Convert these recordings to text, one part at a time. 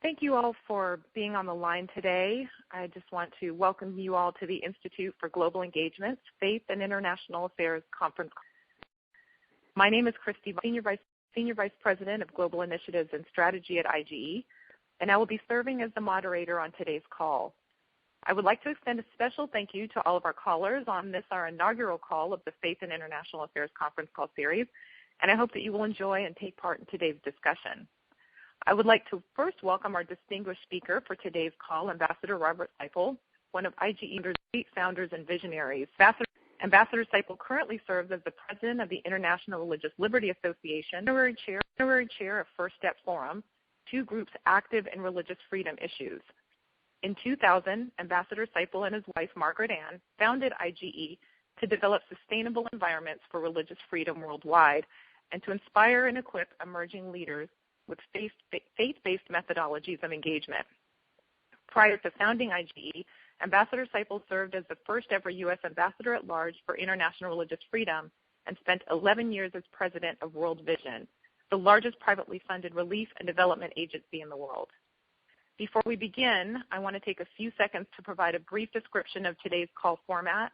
Thank you all for being on the line today. I just want to welcome you all to the Institute for Global Engagement's Faith and International Affairs Conference. My name is Christy, Senior Vice President of Global Initiatives and Strategy at IGE, and I will be serving as the moderator on today's call. I would like to extend a special thank you to all of our callers on this, our inaugural call of the Faith and International Affairs Conference Call series, and I hope that you will enjoy and take part in today's discussion. I would like to first welcome our distinguished speaker for today's call, Ambassador Robert Seipel, one of IGE's eight founders and visionaries. Ambassador Seipel currently serves as the president of the International Religious Liberty Association, honorary chair of First Step Forum, two groups active in religious freedom issues. In 2000, Ambassador Seipel and his wife, Margaret Ann, founded IGE to develop sustainable environments for religious freedom worldwide and to inspire and equip emerging leaders with faith-based methodologies of engagement. Prior to founding IGE, Ambassador Seipel served as the first ever U.S. Ambassador at Large for International Religious Freedom and spent 11 years as president of World Vision, the largest privately funded relief and development agency in the world. Before we begin, I want to take a few seconds to provide a brief description of today's call format.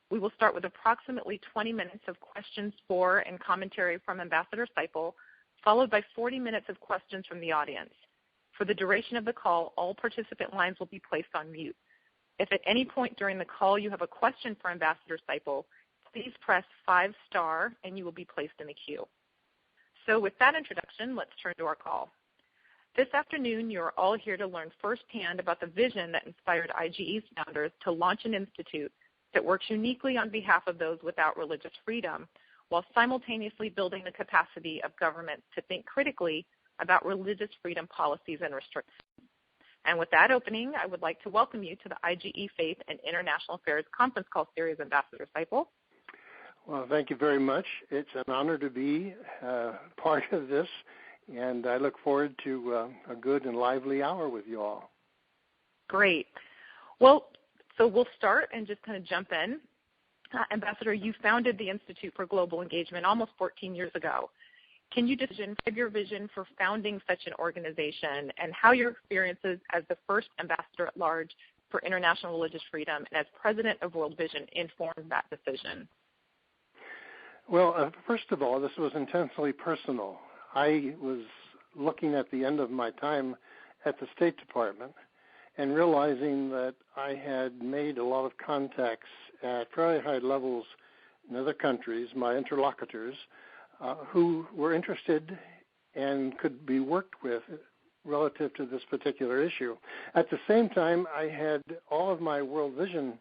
We will start with approximately 20 minutes of questions for and commentary from Ambassador Seipel, followed by 40 minutes of questions from the audience. For the duration of the call, all participant lines will be placed on mute. If at any point during the call you have a question for Ambassador Seipel, please press 5* and you will be placed in the queue. So with that introduction, let's turn to our call. This afternoon, you are all here to learn firsthand about the vision that inspired IGE's founders to launch an institute that works uniquely on behalf of those without religious freedom, while simultaneously building the capacity of governments to think critically about religious freedom policies and restrictions. And with that opening, I would like to welcome you to the IGE Faith and International Affairs Conference Call series, Ambassador Seipel. Well, thank you very much. It's an honor to be part of this, and I look forward to a good and lively hour with you all. Great. Well, so we'll start and just kind of jump in. Ambassador, you founded the Institute for Global Engagement almost 14 years ago. Can you describe your vision for founding such an organization and how your experiences as the first ambassador at large for international religious freedom and as president of World Vision informed that decision? Well, first of all, this was intensely personal. I was looking at the end of my time at the State Department and realizing that I had made a lot of contacts at fairly high levels in other countries, my interlocutors, who were interested and could be worked with relative to this particular issue. At the same time, I had all of my World Vision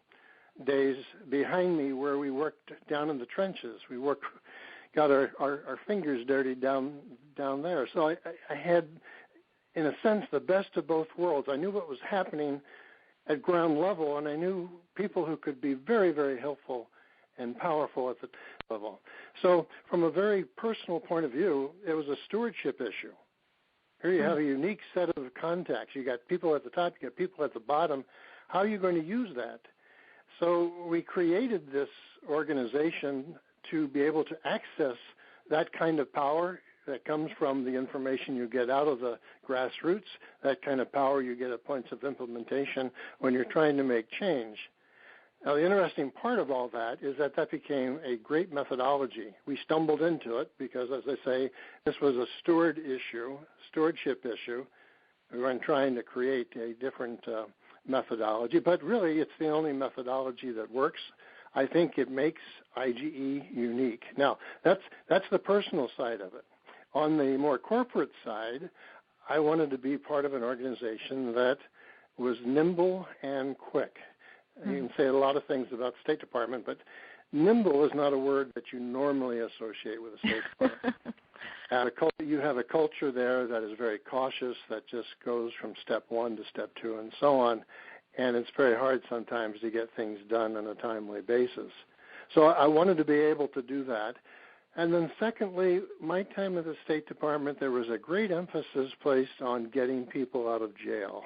days behind me where we worked down in the trenches. We got our fingers dirty down there. So I had, in a sense, the best of both worlds. I knew what was happening at ground level, and I knew people who could be very, very helpful and powerful at the level. So from a very personal point of view, it was a stewardship issue. Here you have a unique set of contacts. You got people at the top, you got people at the bottom. How are you going to use that? So we created this organization to be able to access that kind of power that comes from the information you get out of the grassroots, that kind of power you get at points of implementation when you're trying to make change. Now, the interesting part of all that is that became a great methodology. We stumbled into it because, as I say, this was a stewardship issue. We weren't trying to create a different methodology, but really it's the only methodology that works. I think it makes IGE unique. Now, that's the personal side of it. On the more corporate side, I wanted to be part of an organization that was nimble and quick. You can say a lot of things about the State Department, but nimble is not a word that you normally associate with the State Department. You have a culture there that is very cautious, that just goes from step 1 to step 2 and so on, and it's very hard sometimes to get things done on a timely basis. So I wanted to be able to do that. And then secondly, my time at the State Department, there was a great emphasis placed on getting people out of jail.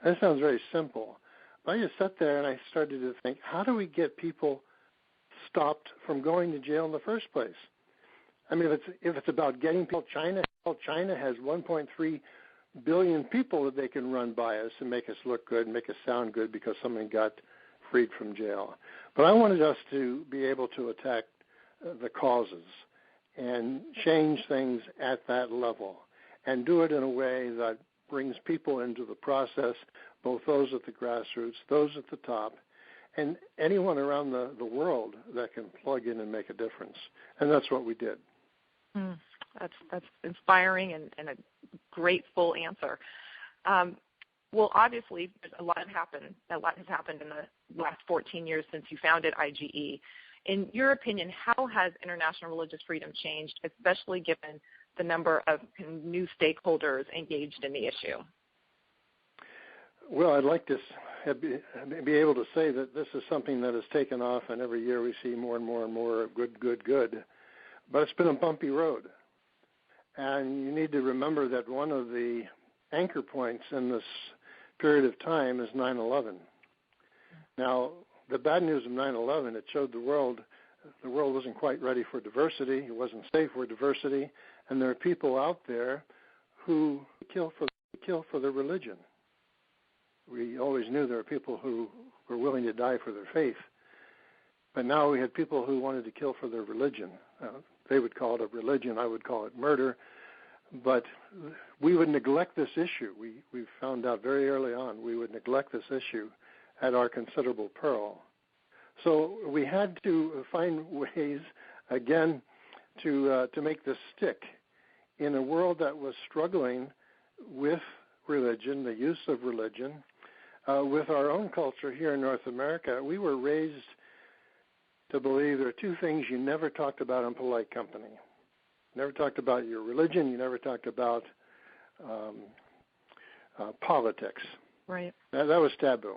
That sounds very simple. But I just sat there and I started to think, how do we get people stopped from going to jail in the first place? I mean, if it's about getting people, China has 1.3 billion people that they can run by us and make us look good, make us sound good because someone got freed from jail. But I wanted us to be able to attack the causes and change things at that level and do it in a way that brings people into the process, both those at the grassroots, those at the top, and anyone around the world that can plug in and make a difference. And that's what we did. That's inspiring and a great full answer. Well, obviously, a lot has happened in the last 14 years since you founded IGE. In your opinion, how has international religious freedom changed, especially given the number of new stakeholders engaged in the issue? Well, I'd like to be able to say that this is something that has taken off, and every year we see more and more and more good. But it's been a bumpy road. And you need to remember that one of the anchor points in this period of time is 9/11. Now, the bad news of 9/11, it showed the world wasn't quite ready for diversity. It wasn't safe for diversity. And there are people out there who kill for their religion. We always knew there were people who were willing to die for their faith. But now we had people who wanted to kill for their religion. They would call it a religion. I would call it murder. But we would neglect this issue. We found out very early on we would neglect this issue at our considerable peril. So we had to find ways, again, to make this stick in a world that was struggling with religion, the use of religion, with our own culture here in North America. We were raised to believe there are two things you never talked about in polite company. You never talked about your religion. You never talked about politics. Right. That was taboo.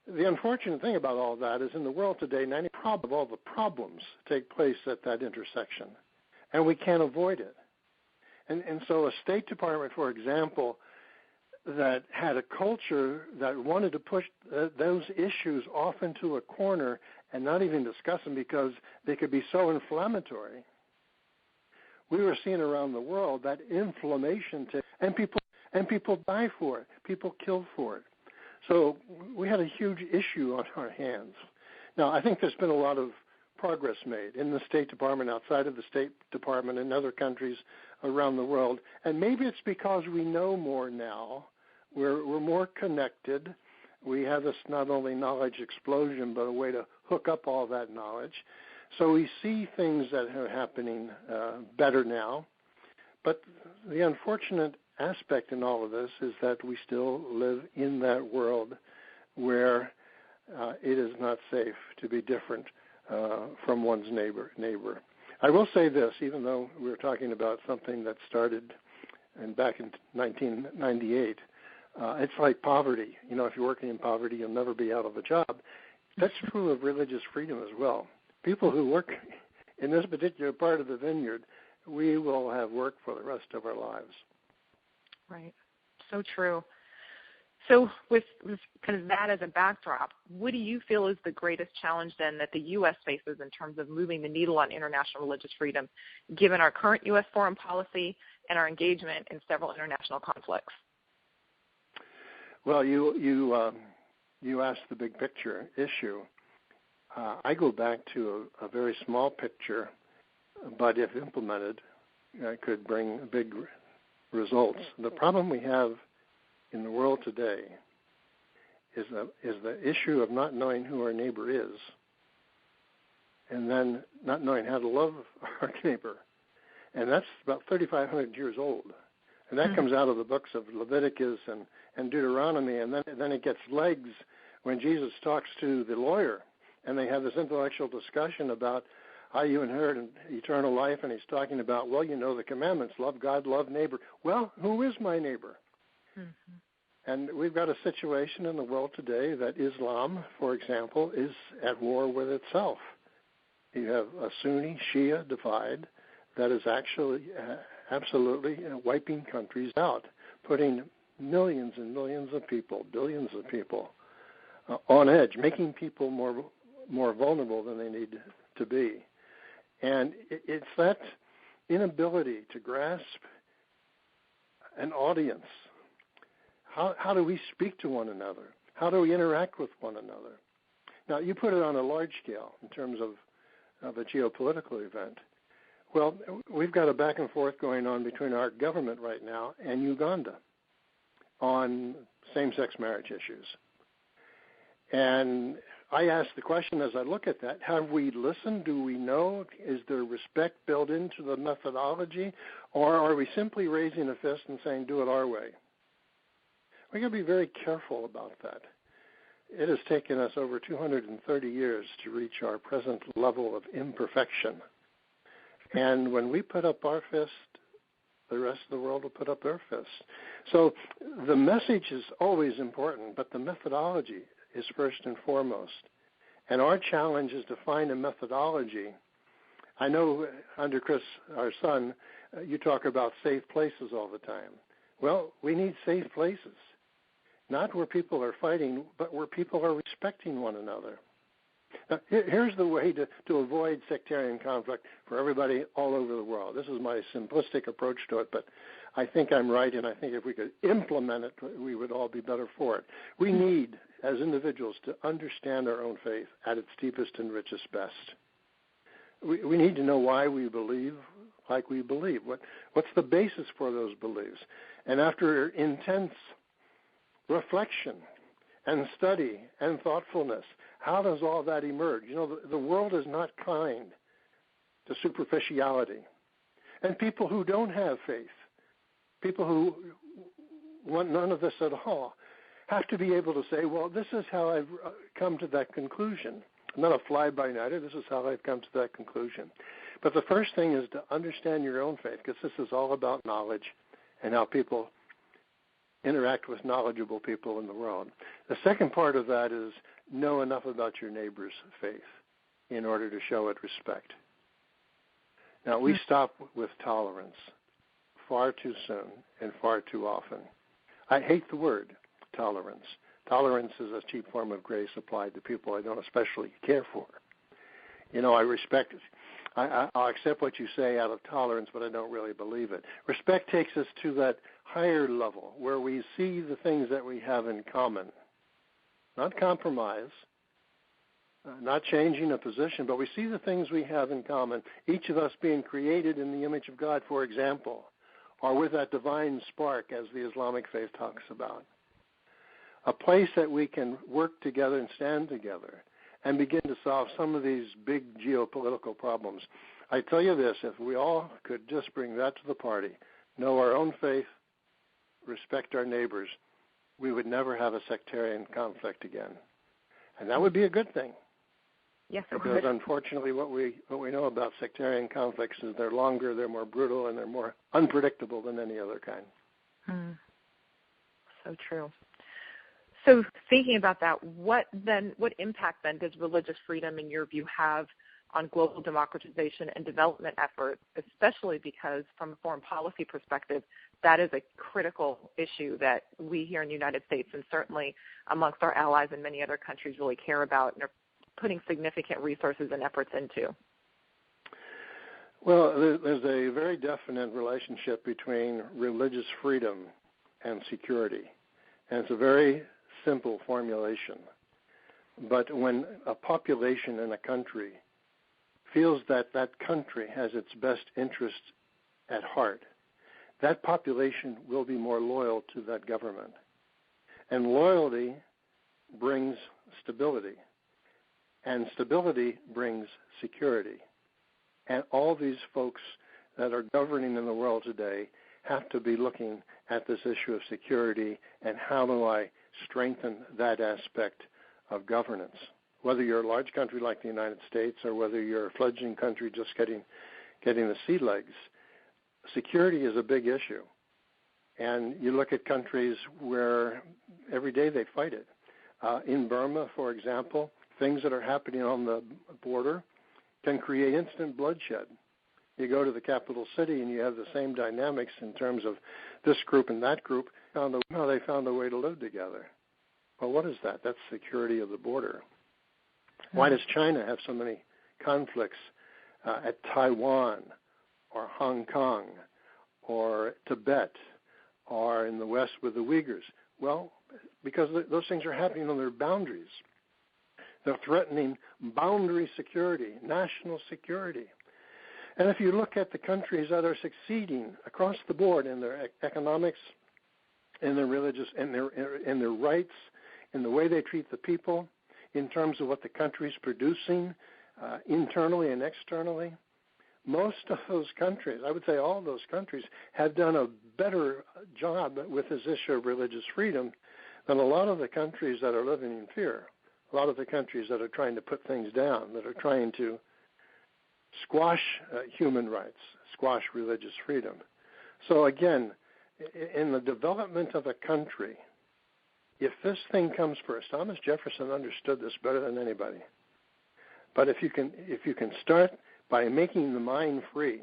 The unfortunate thing about all that is in the world today, 90% of all the problems take place at that intersection, and we can't avoid it. And so a State Department, for example, that had a culture that wanted to push those issues off into a corner and not even discuss them because they could be so inflammatory. We were seeing around the world that inflammation, and people die for it. People kill for it. So we had a huge issue on our hands. Now, I think there's been a lot of progress made in the State Department, outside of the State Department, in other countries around the world. And maybe it's because we know more now. We're more connected. We have this not only knowledge explosion, but a way to hook up all that knowledge. So we see things that are happening better now. But the unfortunate aspect in all of this is that we still live in that world where it is not safe to be different from one's neighbor. I will say this, even though we were talking about something that started back in 1998, it's like poverty. You know, if you're working in poverty, you'll never be out of a job. That's true of religious freedom as well. People who work in this particular part of the vineyard, we will have work for the rest of our lives. Right. So true. So with kind of that as a backdrop, what do you feel is the greatest challenge then that the U.S. faces in terms of moving the needle on international religious freedom, given our current U.S. foreign policy and our engagement in several international conflicts? Well, you asked the big picture issue. I go back to a very small picture, but if implemented, could bring big results. The problem we have in the world today is the issue of not knowing who our neighbor is, and then not knowing how to love our neighbor. And that's about 3,500 years old. And that comes out of the books of Leviticus and Deuteronomy, and then it gets legs when Jesus talks to the lawyer, and they have this intellectual discussion about how you inherit eternal life, and he's talking about, well, you know the commandments, love God, love neighbor. Well, who is my neighbor? Mm-hmm. And we've got a situation in the world today that Islam, for example, is at war with itself. You have a Sunni-Shia divide that is actually absolutely wiping countries out, putting millions and millions of people, billions of people on edge, making people more vulnerable than they need to be. And it's that inability to grasp an audience? How do we speak to one another? How do we interact with one another? Now, you put it on a large scale in terms of a geopolitical event. Well, we've got a back and forth going on between our government right now and Uganda on same-sex marriage issues. And I ask the question as I look at that, have we listened? Do we know? Is there respect built into the methodology? Or are we simply raising a fist and saying, do it our way? We've got to be very careful about that. It has taken us over 230 years to reach our present level of imperfection. And when we put up our fist, the rest of the world will put up their fist. So the message is always important, but the methodology is first and foremost. And our challenge is to find a methodology. I know under Chris, our son, you talk about safe places all the time. Well, we need safe places, not where people are fighting, but where people are respecting one another. Now, here's the way to avoid sectarian conflict for everybody all over the world. This is my simplistic approach to it, but I think I'm right, and I think if we could implement it, we would all be better for it. We need, as individuals, to understand our own faith at its deepest and richest best. We need to know why we believe like we believe. What's the basis for those beliefs? And after intense reflection and study and thoughtfulness, how does all that emerge? You know, the world is not kind to superficiality. And people who don't have faith, people who want none of this at all, have to be able to say, well, this is how I've come to that conclusion. I'm not a fly-by-nighter. This is how I've come to that conclusion. But the first thing is to understand your own faith, because this is all about knowledge and how people interact with knowledgeable people in the world. The second part of that is know enough about your neighbor's faith in order to show it respect. Now, we stop with tolerance far too soon and far too often. I hate the word tolerance. Tolerance is a cheap form of grace applied to people I don't especially care for. You know, I respect it. I'll accept what you say out of tolerance, but I don't really believe it. Respect takes us to that higher level where we see the things that we have in common. Not compromise, not changing a position, but we see the things we have in common, each of us being created in the image of God, for example, or with that divine spark, as the Islamic faith talks about. A place that we can work together and stand together and begin to solve some of these big geopolitical problems. I tell you this, if we all could just bring that to the party, know our own faith, respect our neighbors, we would never have a sectarian conflict again. And that would be a good thing. Yes, it because would. Unfortunately, what we know about sectarian conflicts is they're longer, they're more brutal, and they're more unpredictable than any other kind. So true. So thinking about that, what impact then does religious freedom, in your view, have on global democratization and development efforts, especially because from a foreign policy perspective, that is a critical issue that we here in the United States and certainly amongst our allies and many other countries really care about and are putting significant resources and efforts into? Well, there's a very definite relationship between religious freedom and security, and it's a very simple formulation. But when a population in a country feels that that country has its best interest at heart, that population will be more loyal to that government. And loyalty brings stability, and stability brings security. And all these folks that are governing in the world today have to be looking at this issue of security and how do I strengthen that aspect of governance. Whether you're a large country like the United States or whether you're a fledgling country just getting the sea legs, security is a big issue. And you look at countries where every day they fight it. In Burma, for example, things that are happening on the border can create instant bloodshed. You go to the capital city and you have the same dynamics in terms of this group and that group. How they found a way to live together. Well, what is that? That's security of the border. Why does China have so many conflicts at Taiwan or Hong Kong or Tibet or in the West with the Uyghurs? Well, because those things are happening on their boundaries. They're threatening boundary security, national security. And if you look at the countries that are succeeding across the board in their economics, in their religious, in their rights, in the way they treat the people, in terms of what the country's producing internally and externally, most of those countries, I would say all those countries, have done a better job with this issue of religious freedom than a lot of the countries that are living in fear, a lot of the countries that are trying to put things down, that are trying to squash human rights, squash religious freedom. So again, in the development of a country, if this thing comes first, Thomas Jefferson understood this better than anybody. But if you can start by making the mind free,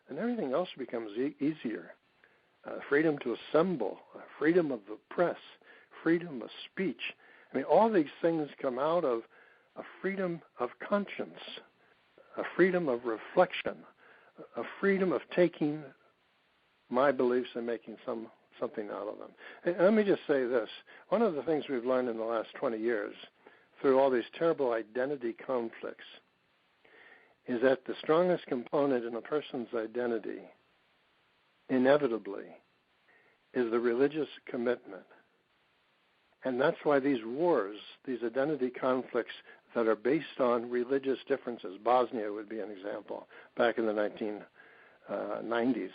then everything else becomes easier. Freedom to assemble, freedom of the press, freedom of speech. I mean, all these things come out of a freedom of conscience, a freedom of reflection, a freedom of taking my beliefs and making something out of them. And let me just say this. One of the things we've learned in the last 20 years through all these terrible identity conflicts is that the strongest component in a person's identity, inevitably, is the religious commitment. And that's why these wars, these identity conflicts that are based on religious differences, Bosnia would be an example, back in the 1990s,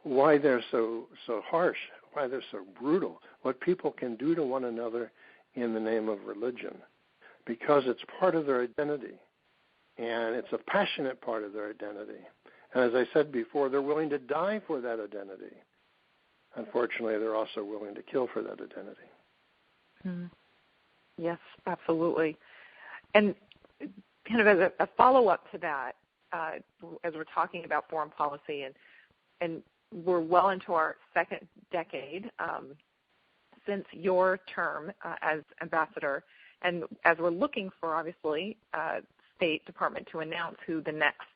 why they're so harsh, why they're so brutal, what people can do to one another in the name of religion, because it's part of their identity, and it's a passionate part of their identity. And as I said before, they're willing to die for that identity. Unfortunately, they're also willing to kill for that identity. Mm. Yes, absolutely. And kind of as a follow-up to that, as we're talking about foreign policy, and we're well into our second decade since your term as ambassador, and as we're looking for, obviously, State Department to announce who the next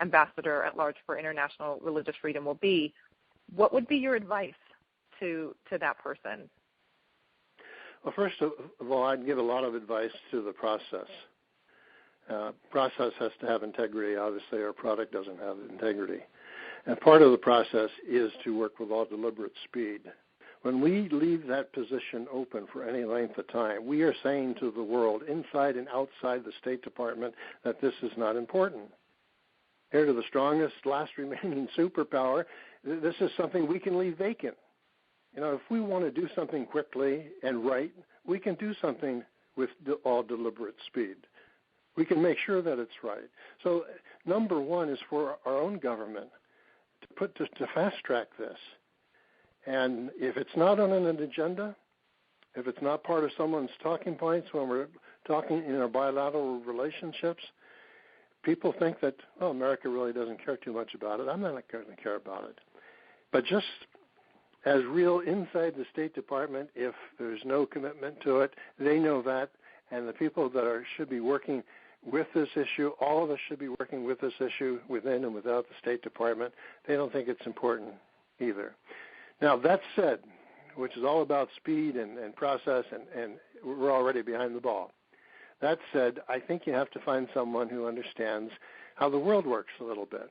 ambassador at large for international religious freedom will be, what would be your advice to that person? Well, first of all, I'd give a lot of advice to the process. Process has to have integrity. Obviously, our product doesn't have integrity. And part of the process is to work with all deliberate speed. When we leave that position open for any length of time, we are saying to the world, inside and outside the State Department, that this is not important. Here to the strongest, last remaining superpower, this is something we can leave vacant. You know, if we want to do something quickly and right, we can do something with all deliberate speed. We can make sure that it's right. So number one is for our own government to fast-track this. And if it's not on an agenda, if it's not part of someone's talking points when we're talking in our bilateral relationships, people think that, oh, America really doesn't care too much about it. I'm not going to care about it. But just as real inside the State Department, if there's no commitment to it, they know that, and the people that should be working with this issue, all of us should be working with this issue within and without the State Department. They don't think it's important either. Now, that said, which is all about speed and process, and we're already behind the ball. That said, I think you have to find someone who understands how the world works a little bit.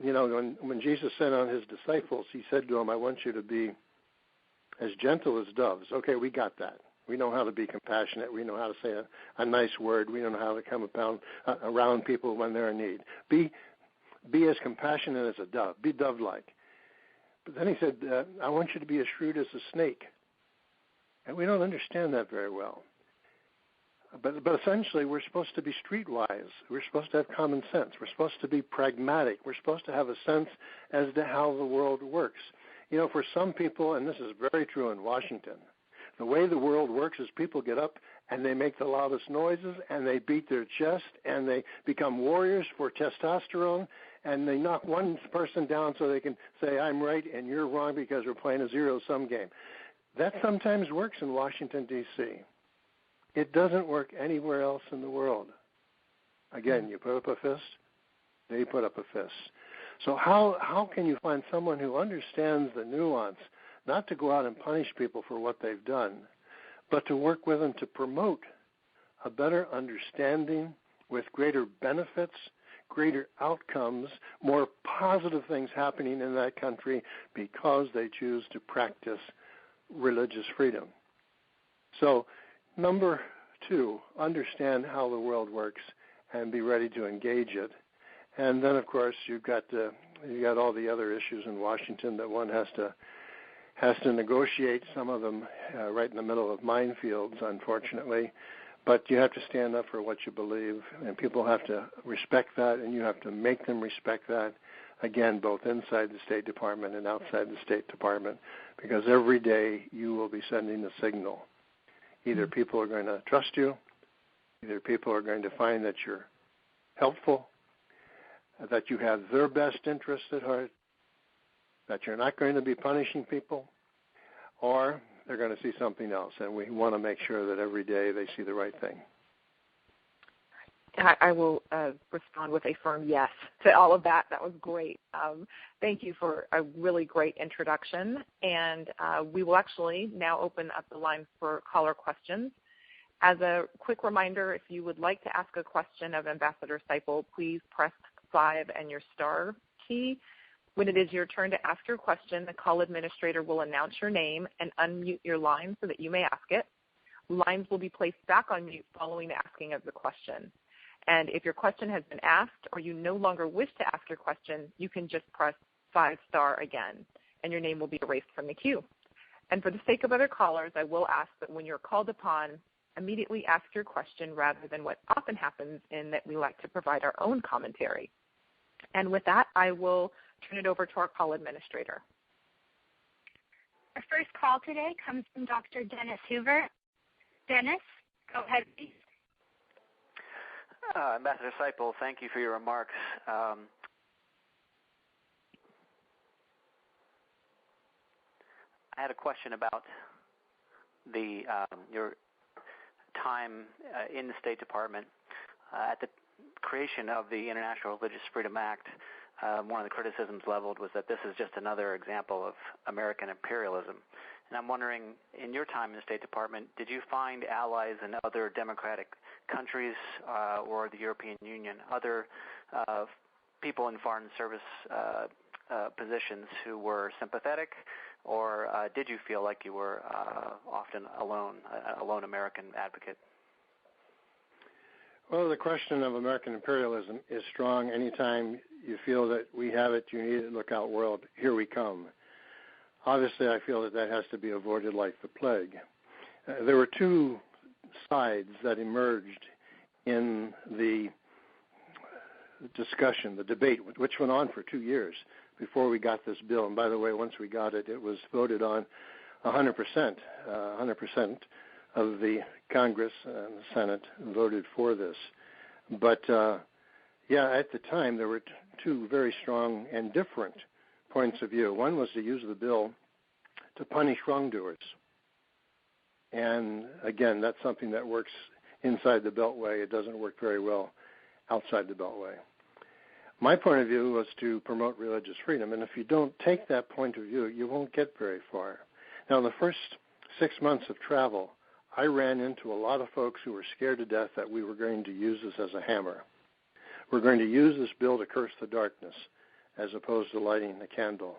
You know, when Jesus sent on his disciples, he said to them, I want you to be as gentle as doves. Okay, we got that. We know how to be compassionate. We know how to say a nice word. We know how to come around people when they're in need. Be as compassionate as a dove. Be dove-like. But then he said, I want you to be as shrewd as a snake. And we don't understand that very well. But essentially, we're supposed to be streetwise. We're supposed to have common sense. We're supposed to be pragmatic. We're supposed to have a sense as to how the world works. You know, for some people, and this is very true in Washington, the way the world works is people get up and they make the loudest noises and they beat their chest and they become warriors for testosterone and they knock one person down so they can say, I'm right and you're wrong because we're playing a zero-sum game. That sometimes works in Washington, D.C. It doesn't work anywhere else in the world. Again, you put up a fist, they put up a fist. So how can you find someone who understands the nuance, not to go out and punish people for what they've done, but to work with them to promote a better understanding with greater benefits, greater outcomes, more positive things happening in that country because they choose to practice religious freedom. So, number 2, understand how the world works and be ready to engage it. And then, of course, you've got all the other issues in Washington that one has to negotiate. Some of them right in the middle of minefields, unfortunately. But you have to stand up for what you believe, and people have to respect that, and you have to make them respect that. Again, both inside the State Department and outside the State Department, because every day you will be sending a signal. Either people are going to trust you, either people are going to find that you're helpful, that you have their best interests at heart, that you're not going to be punishing people, or they're going to see something else. And we want to make sure that every day they see the right thing. I will respond with a firm yes to all of that. That was great. Thank you for a really great introduction. And we will actually now open up the line for caller questions. As a quick reminder, if you would like to ask a question of Ambassador Seipel, please press 5 and your star key. When it is your turn to ask your question, the call administrator will announce your name and unmute your line so that you may ask it. Lines will be placed back on mute following the asking of the question. And if your question has been asked or you no longer wish to ask your question, you can just press 5 star again, and your name will be erased from the queue. And for the sake of other callers, I will ask that when you're called upon, immediately ask your question rather than what often happens in that we like to provide our own commentary. And with that, I will turn it over to our call administrator. Our first call today comes from Dr. Dennis Hoover. Dennis, go ahead, please. Ambassador Seipel, thank you for your remarks. I had a question about your time in the State Department. At the creation of the International Religious Freedom Act, one of the criticisms leveled was that this is just another example of American imperialism. And I'm wondering, in your time in the State Department, did you find allies in other democratic countries or the European Union, other people in foreign service positions who were sympathetic, or did you feel like you were often alone, a lone American advocate? Well, the question of American imperialism is strong. Anytime you feel that we have it, you need it, look out world, here we come. Obviously, I feel that has to be avoided like the plague. There were two sides that emerged in the discussion, the debate, which went on for 2 years before we got this bill. And by the way, once we got it, it was voted on 100%. 100% of the Congress and the Senate voted for this. But, at the time, there were two very strong and different points of view. One was to use the bill to punish wrongdoers. And, again, that's something that works inside the Beltway. It doesn't work very well outside the Beltway. My point of view was to promote religious freedom. And if you don't take that point of view, you won't get very far. Now, in the first 6 months of travel, I ran into a lot of folks who were scared to death that we were going to use this as a hammer. We're going to use this bill to curse the darkness as opposed to lighting the candle.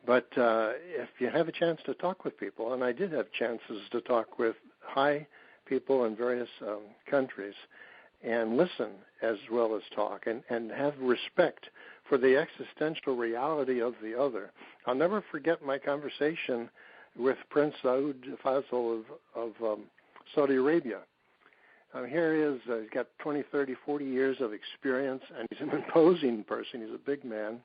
But if you have a chance to talk with people, and I did have chances to talk with high people in various countries, and listen as well as talk, and have respect for the existential reality of the other. I'll never forget my conversation with Prince Saud Faisal of Saudi Arabia. Here he is, he's got 20, 30, 40 years of experience, and he's an imposing person. He's a big man.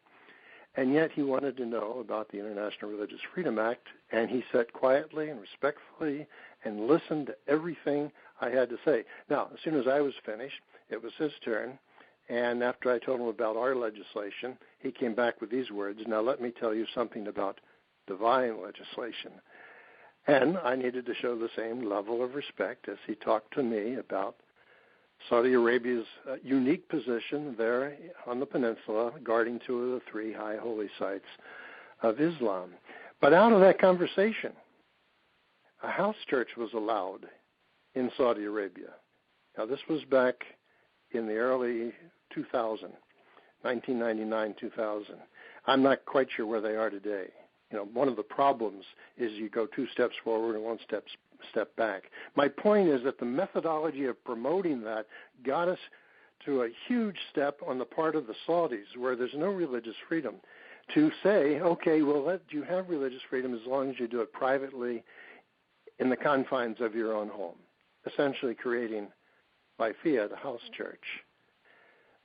And yet he wanted to know about the International Religious Freedom Act, and he sat quietly and respectfully and listened to everything I had to say. Now, as soon as I was finished, it was his turn, and after I told him about our legislation, he came back with these words, "Now let me tell you something about divine legislation." And I needed to show the same level of respect as he talked to me about Saudi Arabia's unique position there on the peninsula, guarding two of the three high holy sites of Islam. But out of that conversation, a house church was allowed in Saudi Arabia. Now, this was back in the early 2000, 1999, 2000. I'm not quite sure where they are today. You know, one of the problems is you go two steps forward and one step back. My point is that the methodology of promoting that got us to a huge step on the part of the Saudis, where there's no religious freedom, to say, okay, we'll let you have religious freedom as long as you do it privately in the confines of your own home, essentially creating, by fiat, a house church.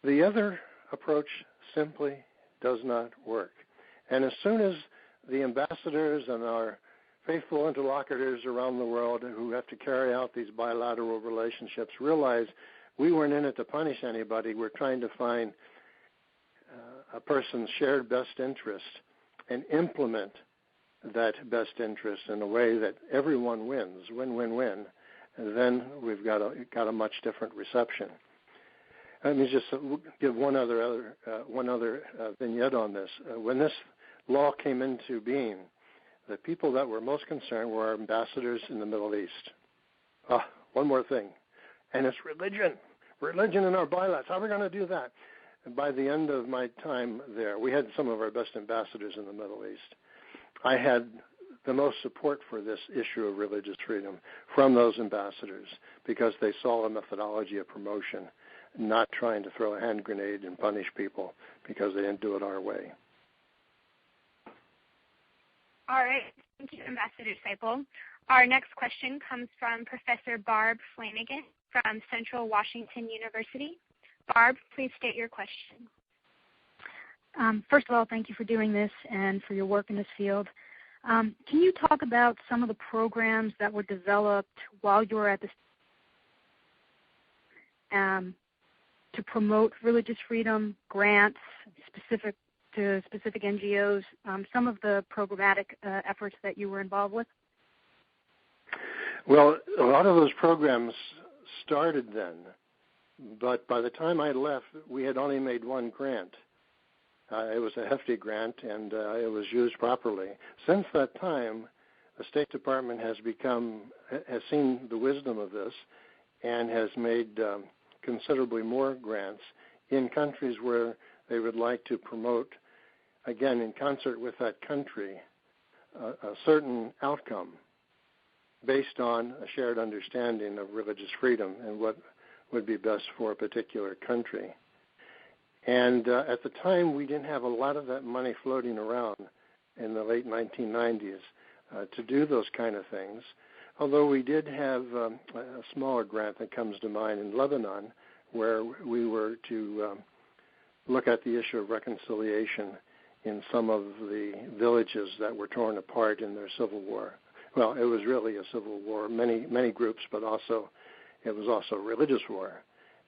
The other approach simply does not work. And as soon as the ambassadors and our faithful interlocutors around the world who have to carry out these bilateral relationships realize we weren't in it to punish anybody, we're trying to find a person's shared best interest and implement that best interest in a way that everyone wins, win-win-win, and then we've got a much different reception. Let me just give one other vignette on this. When this law came into being, the people that were most concerned were our ambassadors in the Middle East. One more thing, and it's religion in our bilats. How are we going to do that? And by the end of my time there, we had some of our best ambassadors in the Middle East. I had the most support for this issue of religious freedom from those ambassadors because they saw a methodology of promotion, not trying to throw a hand grenade and punish people because they didn't do it our way. All right. Thank you, Ambassador Seipel. Our next question comes from Professor Barb Flanagan from Central Washington University. Barb, please state your question. First of all, thank you for doing this and for your work in this field. Can you talk about some of the programs that were developed while you were at the to promote religious freedom, grants specific to specific NGOs, some of the programmatic efforts that you were involved with? Well, a lot of those programs started then, but by the time I left, we had only made one grant. It was a hefty grant, and it was used properly. Since that time, the State Department has seen the wisdom of this and has made considerably more grants in countries where they would like to promote, again, in concert with that country, a certain outcome based on a shared understanding of religious freedom and what would be best for a particular country. And at the time, we didn't have a lot of that money floating around in the late 1990s to do those kind of things, although we did have a smaller grant that comes to mind in Lebanon, where we were to look at the issue of reconciliation in some of the villages that were torn apart in their civil war. Well, it was really a civil war, many groups, but it was also a religious war,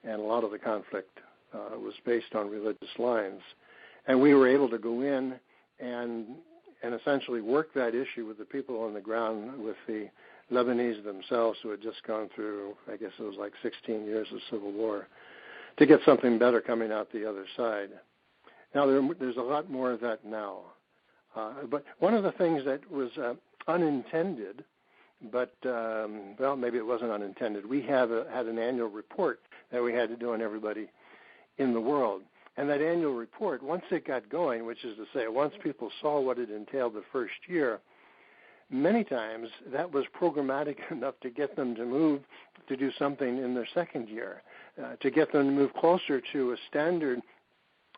and a lot of the conflict was based on religious lines. And we were able to go in and essentially work that issue with the people on the ground, with the Lebanese themselves who had just gone through, I guess it was like 16 years of civil war, to get something better coming out the other side. Now, there's a lot more of that now. But one of the things that was unintended, but, well, maybe it wasn't unintended, we had an annual report that we had to do on everybody in the world. And that annual report, once it got going, which is to say, once people saw what it entailed the first year, many times that was programmatic enough to get them to move to do something in their second year, to get them to move closer to a standard,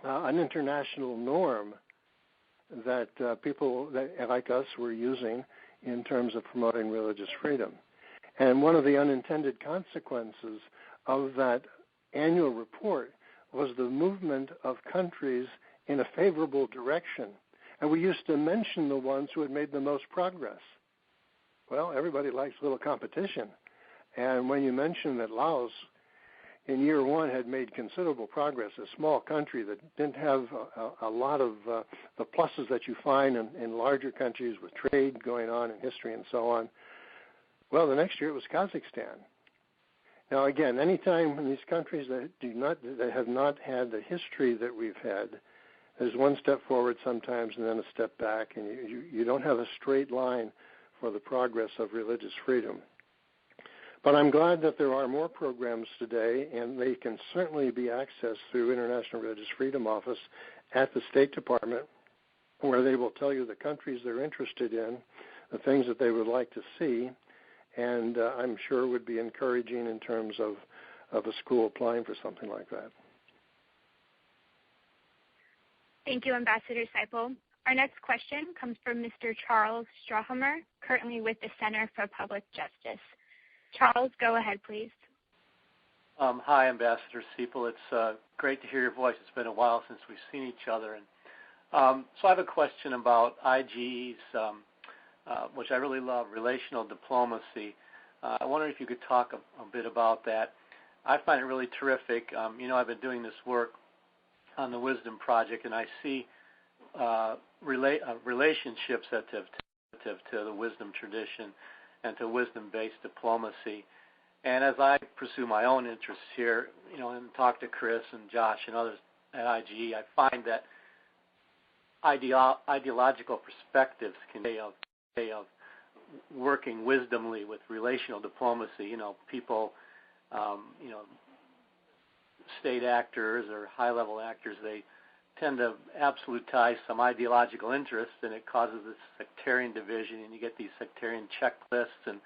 an international norm that people like us were using in terms of promoting religious freedom. And one of the unintended consequences of that annual report was the movement of countries in a favorable direction. And we used to mention the ones who had made the most progress. Well, everybody likes a little competition. And when you mention that Laos, in year one, had made considerable progress, a small country that didn't have a lot of the pluses that you find in larger countries with trade going on and history and so on, well, the next year it was Kazakhstan. Now, again, anytime in these countries that have not had the history that we've had, there's one step forward sometimes and then a step back, and you don't have a straight line for the progress of religious freedom. But I'm glad that there are more programs today, and they can certainly be accessed through International Religious Freedom Office at the State Department, where they will tell you the countries they're interested in, the things that they would like to see, and I'm sure would be encouraging in terms of a school applying for something like that. Thank you, Ambassador Seipel. Our next question comes from Mr. Charles Strahamer, currently with the Center for Public Justice. Charles, go ahead, please. Hi, Ambassador Seipel. It's great to hear your voice. It's been a while since we've seen each other. And so I have a question about IGE's, which I really love, relational diplomacy. I wonder if you could talk a bit about that. I find it really terrific. I've been doing this work on the Wisdom Project, and I see relationships that to the wisdom tradition and to wisdom-based diplomacy. And as I pursue my own interests here, and talk to Chris and Josh and others at IGE, I find that ideological perspectives can be of working wisdomly with relational diplomacy. People, state actors or high-level actors, they tend to absolutize some ideological interests, and it causes this sectarian division, and you get these sectarian checklists, and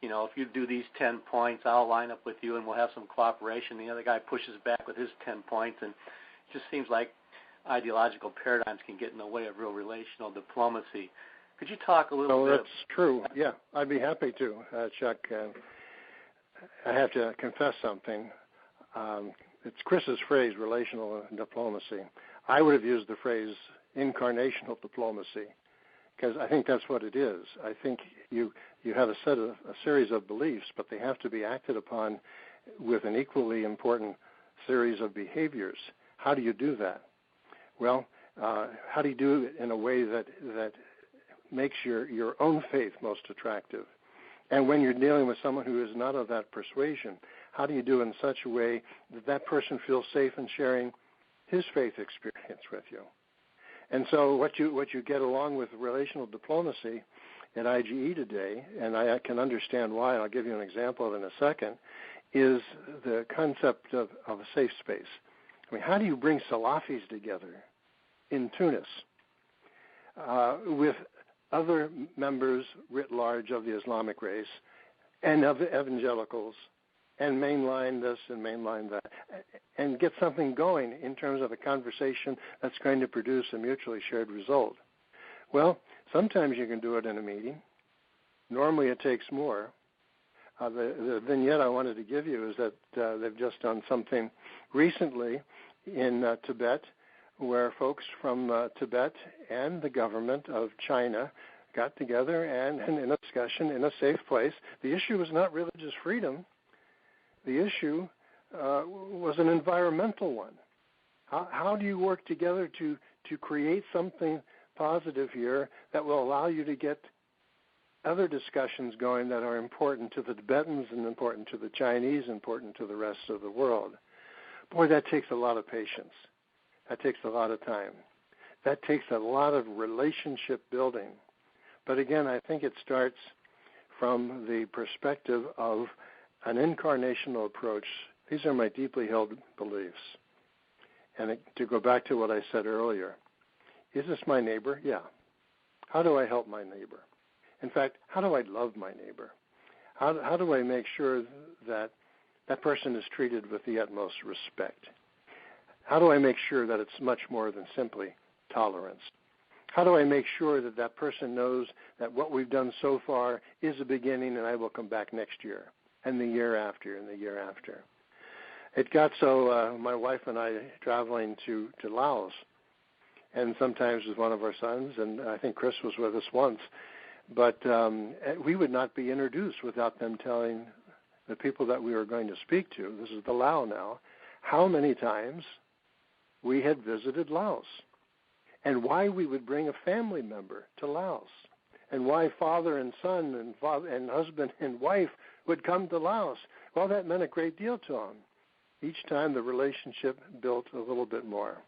if you do these 10 points, I'll line up with you and we'll have some cooperation. The other guy pushes back with his 10 points, and it just seems like ideological paradigms can get in the way of real relational diplomacy. Could you talk a little bit? Well, that's true. Yeah, I'd be happy to, Chuck. I have to confess something. It's Chris's phrase, relational diplomacy. I would have used the phrase incarnational diplomacy, because I think that's what it is. I think you have a series of beliefs, but they have to be acted upon with an equally important series of behaviors. How do you do that? Well, how do you do it in a way that makes your own faith most attractive? And when you're dealing with someone who is not of that persuasion, how do you do it in such a way that that person feels safe in sharing his faith experience with you? And so what you get along with relational diplomacy at IGE today, and I can understand why, and I'll give you an example of it in a second, is the concept of a safe space. I mean, how do you bring Salafis together in Tunis with other members writ large of the Islamic race and of evangelicals, and mainline this and mainline that, and get something going in terms of a conversation that's going to produce a mutually shared result? Well, sometimes you can do it in a meeting. Normally it takes more. The vignette I wanted to give you is that they've just done something recently in Tibet, where folks from Tibet and the government of China got together and in a discussion in a safe place. The issue was not religious freedom. The issue was an environmental one. How do you work together to create something positive here that will allow you to get other discussions going that are important to the Tibetans and important to the Chinese, important to the rest of the world? Boy, that takes a lot of patience. That takes a lot of time. That takes a lot of relationship building. But again, I think it starts from the perspective of an incarnational approach. These are my deeply held beliefs. And to go back to what I said earlier, is this my neighbor? Yeah. How do I help my neighbor? In fact, how do I love my neighbor? How do I make sure that that person is treated with the utmost respect? How do I make sure that it's much more than simply tolerance? How do I make sure that that person knows that what we've done so far is a beginning and I will come back next year and the year after and the year after? It got so my wife and I traveling to Laos, and sometimes with one of our sons, and I think Chris was with us once, but we would not be introduced without them telling the people that we were going to speak to, this is the Lao now, how many times we had visited Laos, and why we would bring a family member to Laos, and why father and son and husband and wife would come to Laos. Well, that meant a great deal to him. Each time the relationship built a little bit more.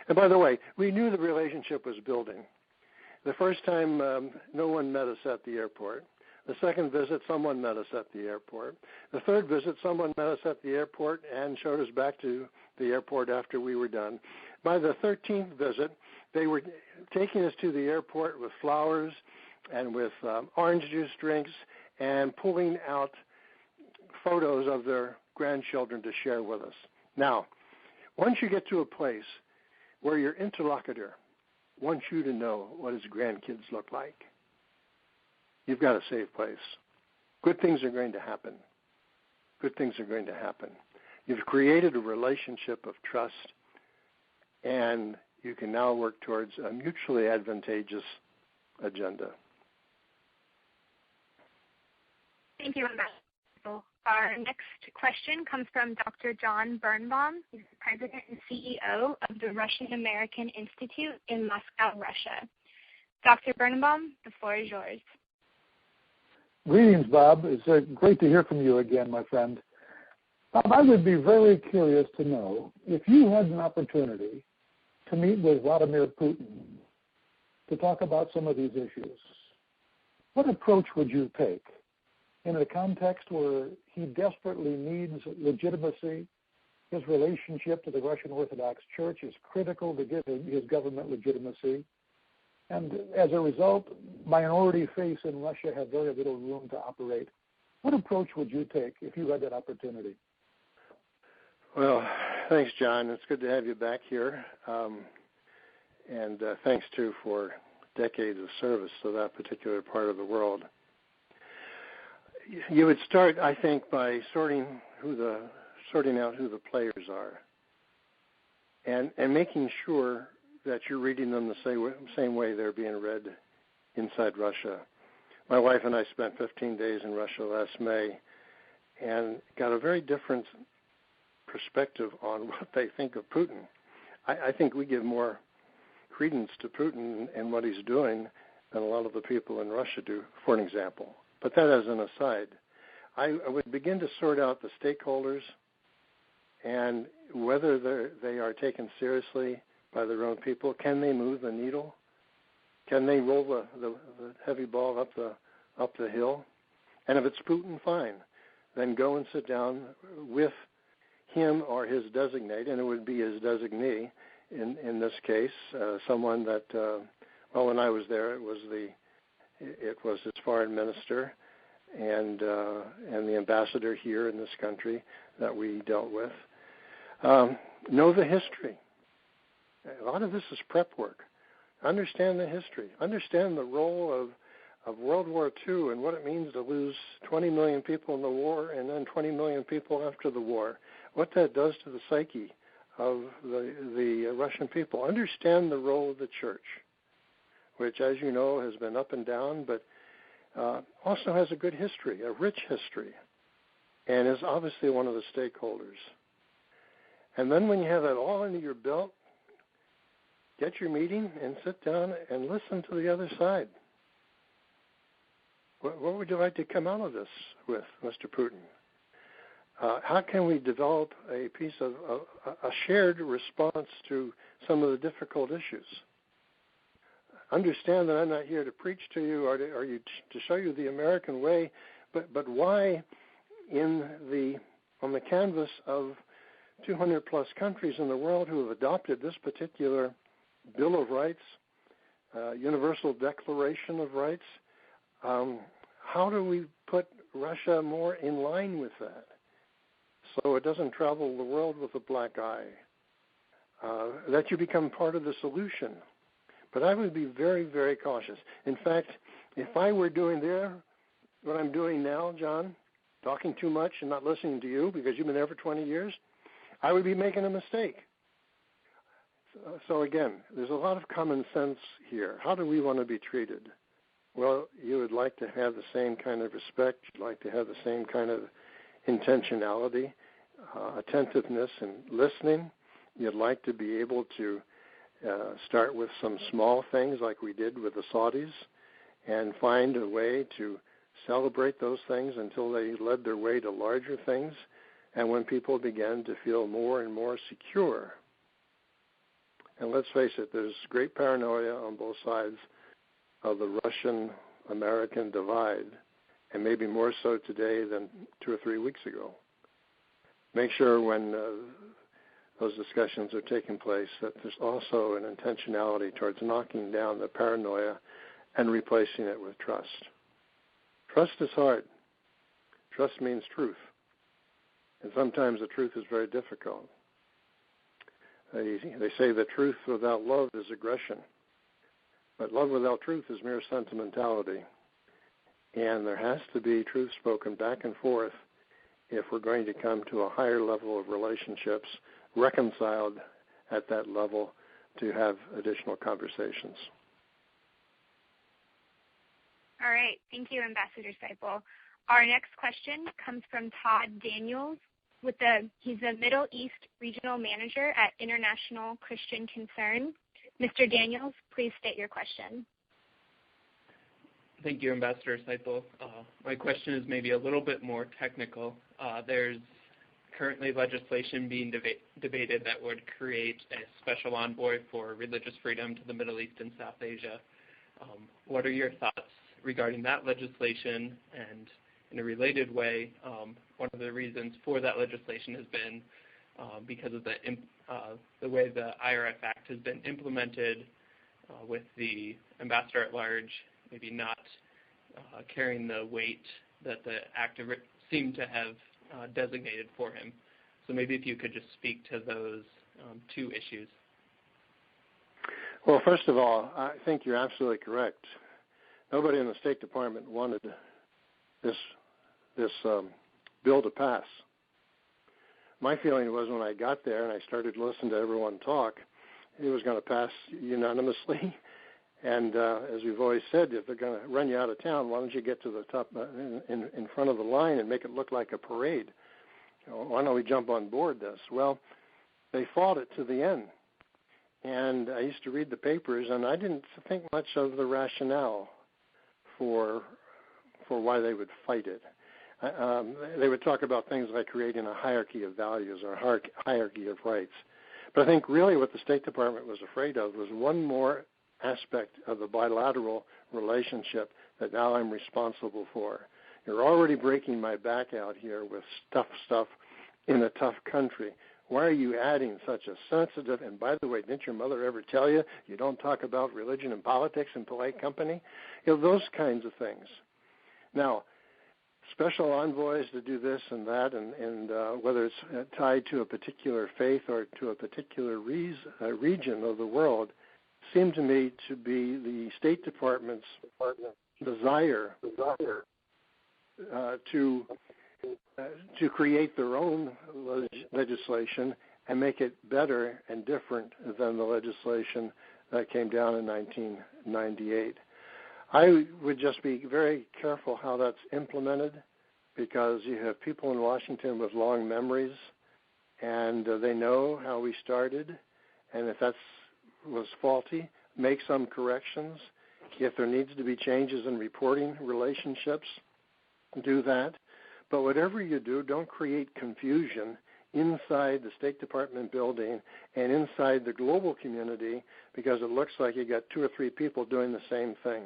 And by the way, we knew the relationship was building. The first time, no one met us at the airport. The second visit, someone met us at the airport. The third visit, someone met us at the airport and showed us back to the airport after we were done. By the 13th visit, they were taking us to the airport with flowers and with orange juice drinks and pulling out photos of their grandchildren to share with us. Now, once you get to a place where your interlocutor wants you to know what his grandkids look like, you've got a safe place. Good things are going to happen. Good things are going to happen. You've created a relationship of trust, and you can now work towards a mutually advantageous agenda. Thank you, Ambassador. Our next question comes from Dr. John Birnbaum. He's the president and CEO of the Russian American Institute in Moscow, Russia. Dr. Birnbaum, the floor is yours. Greetings, Bob. It's great to hear from you again, my friend. Bob, I would be very curious to know if you had an opportunity to meet with Vladimir Putin to talk about some of these issues, what approach would you take in a context where he desperately needs legitimacy? His relationship to the Russian Orthodox Church is critical to giving his government legitimacy. And as a result, minority faiths in Russia have very little room to operate. What approach would you take if you had that opportunity? Well, thanks, John. It's good to have you back here. And thanks, too, for decades of service to that particular part of the world. You would start, I think, by sorting out who the players are and making sure that you're reading them the same way they're being read inside Russia. My wife and I spent 15 days in Russia last May and got a very different perspective on what they think of Putin. I think we give more credence to Putin and what he's doing than a lot of the people in Russia do, for an example. But that as an aside, I would begin to sort out the stakeholders and whether they are taken seriously by their own people. Can they move the needle? Can they roll the heavy ball up the hill? And if it's Putin, fine. Then go and sit down with him or his designate, and it would be his designee in this case, someone that, when I was there, it was his foreign minister and the ambassador here in this country that we dealt with. Know the history. A lot of this is prep work. Understand the history. Understand the role of World War II and what it means to lose 20 million people in the war and then 20 million people after the war. What that does to the psyche of the Russian people. Understand the role of the church, which, as you know, has been up and down, but also has a good history, a rich history, and is obviously one of the stakeholders. And then when you have that all under your belt, get your meeting and sit down and listen to the other side. What would you like to come out of this with, Mr. Putin? How can we develop a piece of a shared response to some of the difficult issues? Understand that I'm not here to preach to you or to show you the American way, but why on the canvas of 200 plus countries in the world who have adopted this particular Bill of Rights, Universal Declaration of Rights, how do we put Russia more in line with that so it doesn't travel the world with a black eye, that you become part of the solution? But I would be very, very cautious. In fact, if I were doing what I'm doing now, John, talking too much and not listening to you because you've been there for 20 years, I would be making a mistake. So again, there's a lot of common sense here. How do we want to be treated? Well, you would like to have the same kind of respect. You'd like to have the same kind of intentionality, attentiveness, and listening. You'd like to be able to start with some small things like we did with the Saudis and find a way to celebrate those things until they led their way to larger things, and when people began to feel more and more secure. And let's face it, there's great paranoia on both sides of the Russian-American divide, and maybe more so today than 2 or 3 weeks ago. Make sure when those discussions are taking place that there's also an intentionality towards knocking down the paranoia and replacing it with trust. Trust is hard. Trust means truth. And sometimes the truth is very difficult. They say that truth without love is aggression. But love without truth is mere sentimentality. And there has to be truth spoken back and forth if we're going to come to a higher level of relationships, reconciled at that level to have additional conversations. All right. Thank you, Ambassador Seipel. Our next question comes from Todd Daniels. He's a Middle East Regional Manager at International Christian Concern. Mr. Daniels, please state your question. Thank you, Ambassador Seipel. My question is maybe a little bit more technical. There's currently legislation being debated that would create a special envoy for religious freedom to the Middle East and South Asia. What are your thoughts regarding that legislation? And in a related way, one of the reasons for that legislation has been because of the way the IRF Act has been implemented with the ambassador at large maybe not carrying the weight that the act seemed to have designated for him. So maybe if you could just speak to those two issues. Well, first of all, I think you're absolutely correct. Nobody in the State Department wanted this bill to pass. My feeling was when I got there and I started to listen to everyone talk, it was going to pass unanimously. And as we've always said, if they're going to run you out of town, why don't you get to the top in front of the line and make it look like a parade? Why don't we jump on board this? Well, they fought it to the end. And I used to read the papers, and I didn't think much of the rationale for why they would fight it. They would talk about things like creating a hierarchy of values or a hierarchy of rights. But I think really what the State Department was afraid of was one more aspect of the bilateral relationship that now I'm responsible for. You're already breaking my back out here with stuff in a tough country. Why are you adding such a sensitive, and by the way, didn't your mother ever tell you don't talk about religion and politics in polite company? Those kinds of things. Now, special envoys to do this and that, and whether it's tied to a particular faith or to a particular region of the world, seem to me to be the State Department's desire to create their own legislation and make it better and different than the legislation that came down in 1998. I would just be very careful how that's implemented, because you have people in Washington with long memories, and they know how we started, and if that was faulty, make some corrections. If there needs to be changes in reporting relationships, do that. But whatever you do, don't create confusion inside the State Department building and inside the global community, because it looks like you got 2 or 3 people doing the same thing.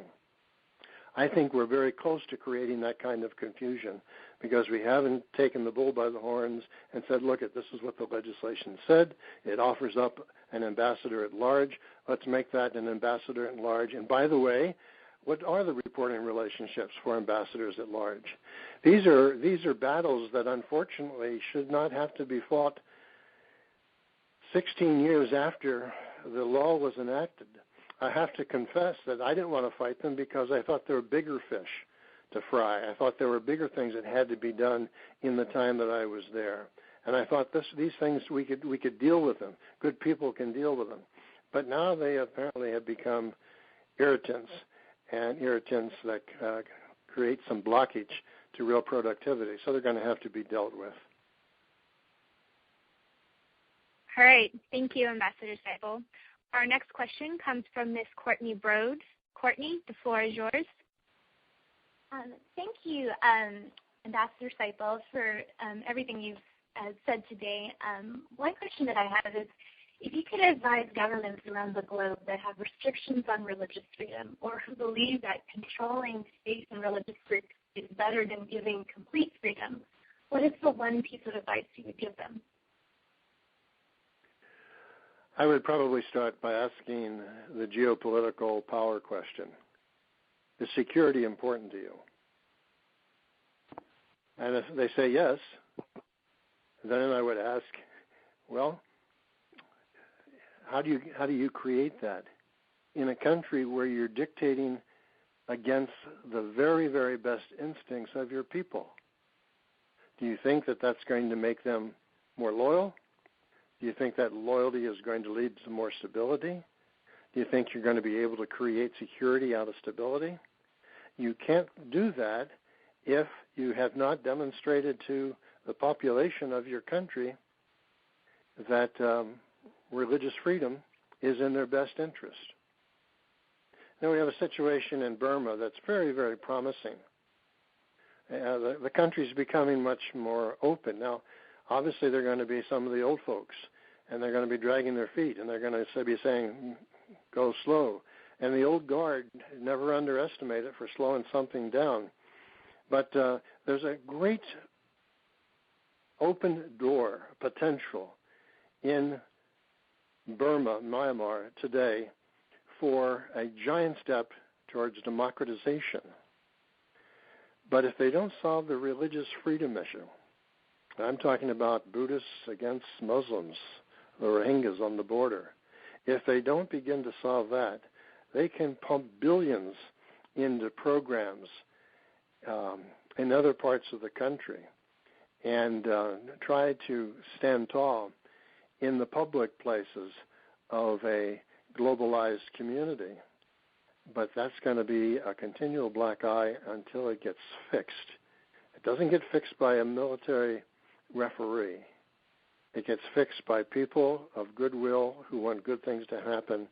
I think we're very close to creating that kind of confusion, because we haven't taken the bull by the horns and said, look, this is what the legislation said. It offers up an ambassador at large. Let's make that an ambassador at large. And by the way, what are the reporting relationships for ambassadors at large? These are battles that unfortunately should not have to be fought 16 years after the law was enacted. I have to confess that I didn't want to fight them because I thought there were bigger fish to fry. I thought there were bigger things that had to be done in the time that I was there. And I thought these things, we could deal with them. Good people can deal with them. But now they apparently have become irritants, and irritants that create some blockage to real productivity. So they're going to have to be dealt with. All right. Thank you, Ambassador Seipel. Our next question comes from Ms. Courtney Broad. Courtney, the floor is yours. Thank you, Ambassador Seipel, for everything you've said today. One question that I have is, if you could advise governments around the globe that have restrictions on religious freedom or who believe that controlling faith and religious freedom is better than giving complete freedom, what is the one piece of advice you would give them? I would probably start by asking the geopolitical power question. Is security important to you? And if they say yes, then I would ask, well, how do you create that in a country where you're dictating against the very, very best instincts of your people? Do you think that that's going to make them more loyal? Do you think that loyalty is going to lead to more stability? Do you think you're going to be able to create security out of stability? You can't do that if you have not demonstrated to the population of your country that religious freedom is in their best interest. Now we have a situation in Burma that's very, very promising. The country's becoming much more open. Now, obviously there are going to be some of the old folks, and they're going to be dragging their feet, and they're going to be saying, go slow. And the old guard, never underestimate it for slowing something down. But there's a great open door potential in Burma, Myanmar, today for a giant step towards democratization. But if they don't solve the religious freedom issue, I'm talking about Buddhists against Muslims, the Rohingyas on the border, if they don't begin to solve that, they can pump billions into programs in other parts of the country and try to stand tall in the public places of a globalized community. But that's going to be a continual black eye until it gets fixed. It doesn't get fixed by a military referee. It gets fixed by people of goodwill who want good things to happen,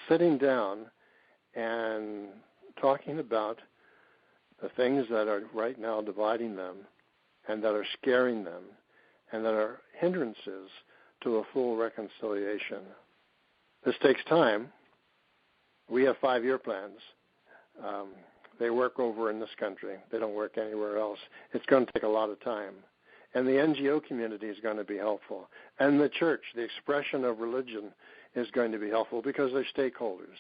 sitting down and talking about the things that are right now dividing them and that are scaring them and that are hindrances to a full reconciliation. This takes time. We have 5-year plans. They work over in this country. They don't work anywhere else. It's going to take a lot of time. And the NGO community is going to be helpful. And the church, the expression of religion, is going to be helpful because they're stakeholders.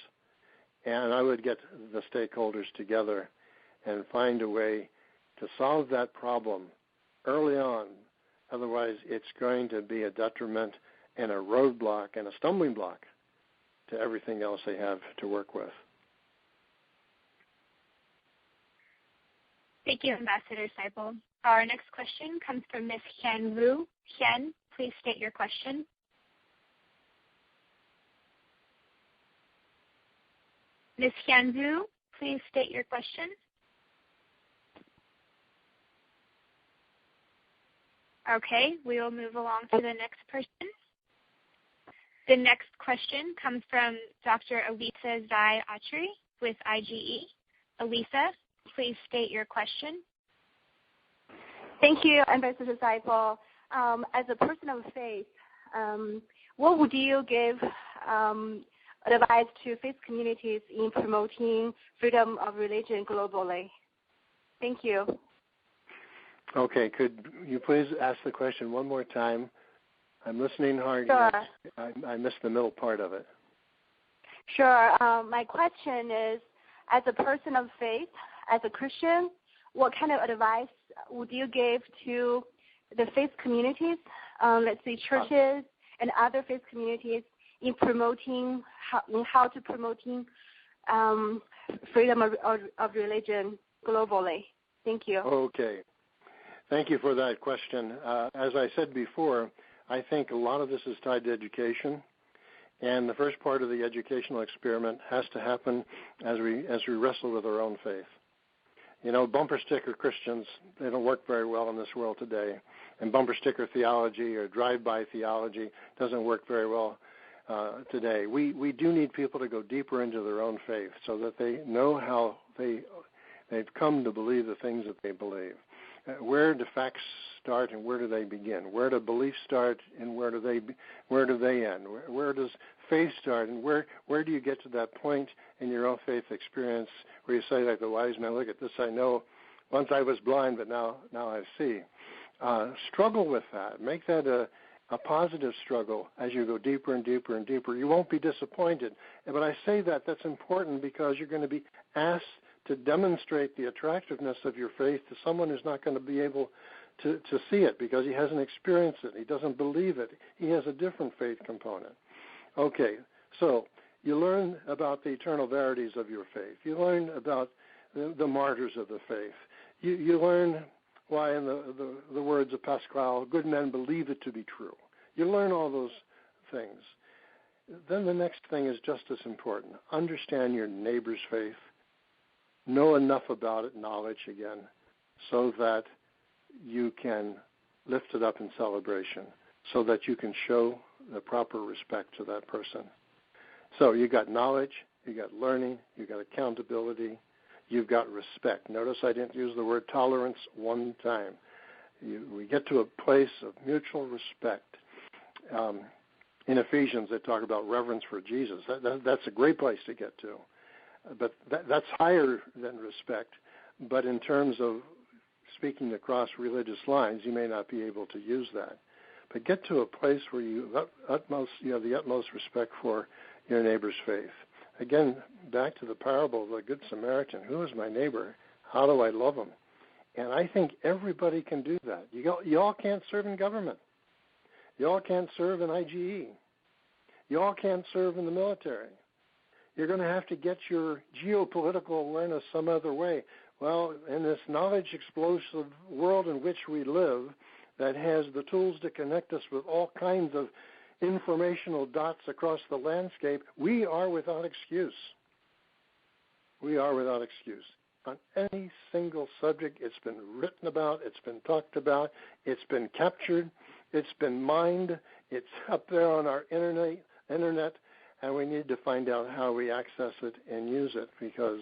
And I would get the stakeholders together and find a way to solve that problem early on. Otherwise, it's going to be a detriment and a roadblock and a stumbling block to everything else they have to work with. Thank you, Ambassador Seipel. Our next question comes from Ms. Hian Wu. Hian, please state your question. Ms. Hian Wu, please state your question. Okay, we will move along to the next person. The next question comes from Dr. Elisa Zai Atri with IGE. Elisa, please state your question. Thank you, Ambassador Seipel. As a person of faith, what would you give advice to faith communities in promoting freedom of religion globally? Thank you. Okay, could you please ask the question one more time? I'm listening hard. Sure. I missed the middle part of it. Sure. My question is, as a person of faith, as a Christian, what kind of advice would you give to the faith communities, let's say churches and other faith communities, in promoting how to promoting freedom of religion globally? Thank you. Okay. Thank you for that question. As I said before, I think a lot of this is tied to education, and the first part of the educational experiment has to happen as we wrestle with our own faith. You know, bumper sticker Christians, they don't work very well in this world today, and bumper sticker theology or drive-by theology doesn't work very well today. We do need people to go deeper into their own faith so that they know how they They've come to believe the things that they believe. Where do facts start and where do they begin? Where do beliefs start and where do they end? Where does faith start and where do you get to that point in your own faith experience where you say, like the wise man, look at this, I know. Once I was blind, but now I see. Struggle with that. Make that a positive struggle as you go deeper and deeper and deeper. You won't be disappointed. But I say that's important because you're going to be asked to demonstrate the attractiveness of your faith to someone who's not going to be able to see it because he hasn't experienced it. He doesn't believe it. He has a different faith component. Okay, so you learn about the eternal verities of your faith. You learn about the martyrs of the faith. You learn why, in the words of Pascal, good men believe it to be true. You learn all those things. Then the next thing is just as important. Understand your neighbor's faith. Know enough about it, knowledge again, so that you can lift it up in celebration, so that you can show the proper respect to that person. So you got knowledge, you got learning, you got accountability, you've got respect. Notice I didn't use the word tolerance one time. We get to a place of mutual respect. In Ephesians, they talk about reverence for Jesus. That's a great place to get to. But that's higher than respect. But in terms of speaking across religious lines, you may not be able to use that. But get to a place where you have the utmost respect for your neighbor's faith. Again, back to the parable of the Good Samaritan. Who is my neighbor? How do I love him? And I think everybody can do that. You all can't serve in government. You all can't serve in IGE. You all can't serve in the military. You're going to have to get your geopolitical awareness some other way. Well, in this knowledge-explosive world in which we live that has the tools to connect us with all kinds of informational dots across the landscape, we are without excuse. We are without excuse. On any single subject, it's been written about, it's been talked about, it's been captured, it's been mined, it's up there on our internet, and we need to find out how we access it and use it because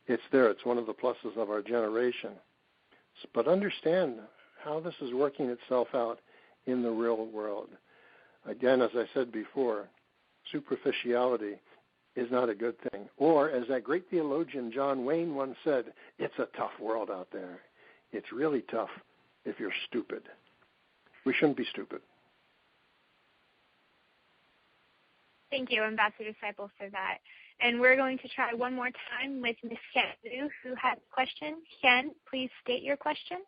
it's there. It's one of the pluses of our generation. But understand how this is working itself out in the real world. Again, as I said before, superficiality is not a good thing. Or, as that great theologian John Wayne once said, it's a tough world out there. It's really tough if you're stupid. We shouldn't be stupid. Thank you, Ambassador Seipel, for that. And we're going to try one more time with Ms. Ken, who has a question. Ken, please state your question.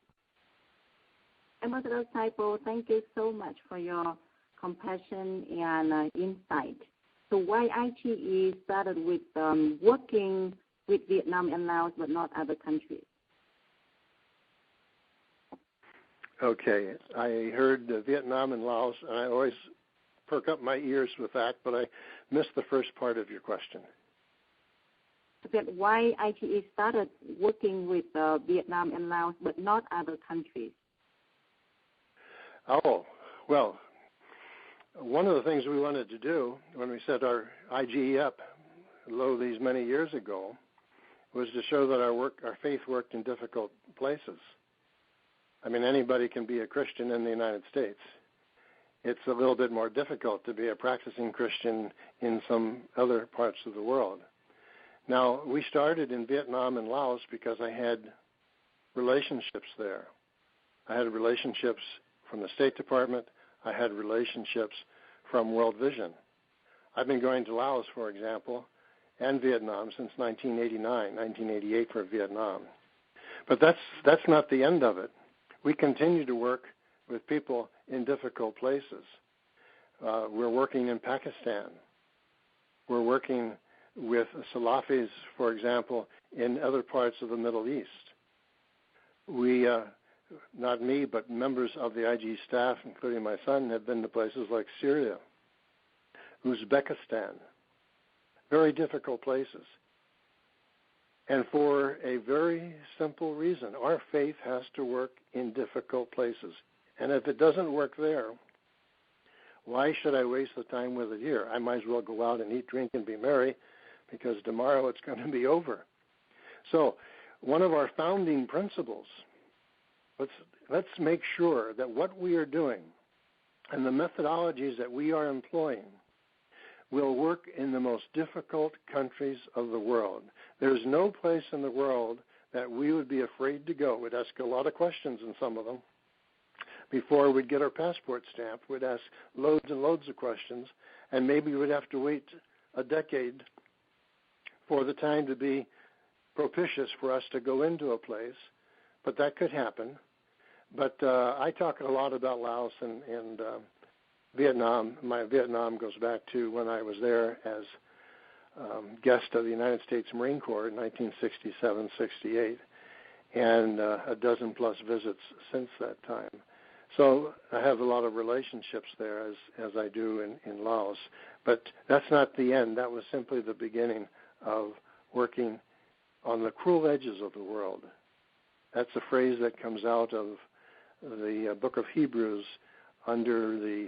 Ambassador Seipel, thank you so much for your compassion and insight. So why IGE started with working with Vietnam and Laos but not other countries? Okay, I heard Vietnam and Laos, and I always perk up my ears with that, but I missed the first part of your question. That why IGE started working with Vietnam and Laos but not other countries? Oh, well, one of the things we wanted to do when we set our IGE up these many years ago was to show that our faith worked in difficult places. I mean, anybody can be a Christian in the United States. It's a little bit more difficult to be a practicing Christian in some other parts of the world. Now, we started in Vietnam and Laos because I had relationships there. I had relationships from the State Department. I had relationships from World Vision. I've been going to Laos, for example, and Vietnam since 1989, 1988 for Vietnam. But that's not the end of it. We continue to work with people in difficult places. We're working in Pakistan. We're working with Salafis, for example, in other parts of the Middle East. We, not me, but members of the IG staff, including my son, have been to places like Syria, Uzbekistan, very difficult places. And for a very simple reason, our faith has to work in difficult places. And if it doesn't work there, why should I waste the time with it here? I might as well go out and eat, drink, and be merry, because tomorrow it's going to be over. So one of our founding principles. Let's make sure that what we are doing and the methodologies that we are employing will work in the most difficult countries of the world. There's no place in the world that we would be afraid to go. We'd ask a lot of questions in some of them. Before we'd get our passport stamped, we'd ask loads and loads of questions, and maybe we'd have to wait a decade for the time to be propitious for us to go into a place, but that could happen. But I talk a lot about Laos and Vietnam. My Vietnam goes back to when I was there as guest of the United States Marine Corps in 1967-68, and a dozen plus visits since that time. So I have a lot of relationships there, as I do in Laos. But that's not the end. That was simply the beginning of working on the cruel edges of the world. That's a phrase that comes out of the book of Hebrews under the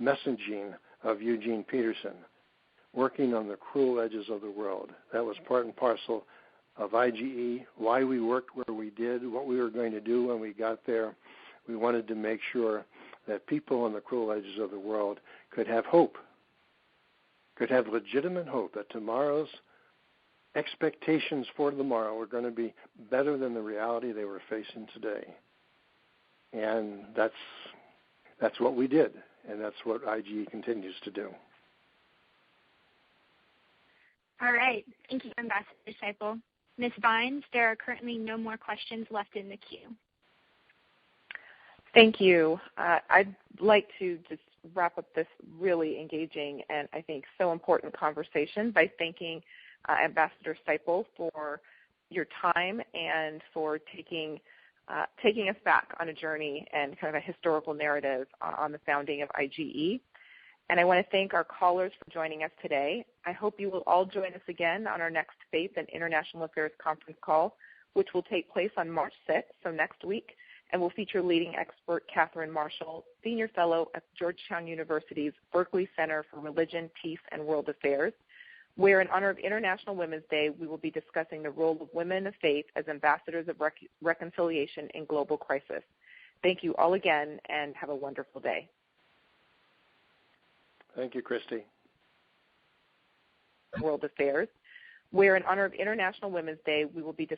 messaging of Eugene Peterson, working on the cruel edges of the world. That was part and parcel of IGE, why we worked where we did, what we were going to do when we got there. We wanted to make sure that people on the cruel edges of the world could have hope, could have legitimate hope that tomorrow's expectations for tomorrow were going to be better than the reality they were facing today. And that's what we did, and that's what IGE continues to do. All right. Thank you, Ambassador Seipel. Ms. Vines, there are currently no more questions left in the queue. Thank you. I'd like to just wrap up this really engaging and I think so important conversation by thanking Ambassador Seipel for your time and for taking us back on a journey and kind of a historical narrative on the founding of IGE. And I want to thank our callers for joining us today. I hope you will all join us again on our next Faith and International Affairs conference call, which will take place on March 6th, so next week, and will feature leading expert Catherine Marshall, Senior Fellow at Georgetown University's Berkeley Center for Religion, Peace, and World Affairs, where in honor of International Women's Day, we will be discussing the role of women of faith as ambassadors of reconciliation in global crisis. Thank you all again, and have a wonderful day. Thank you, Christy. World Affairs, where in honor of International Women's Day, we will be discussing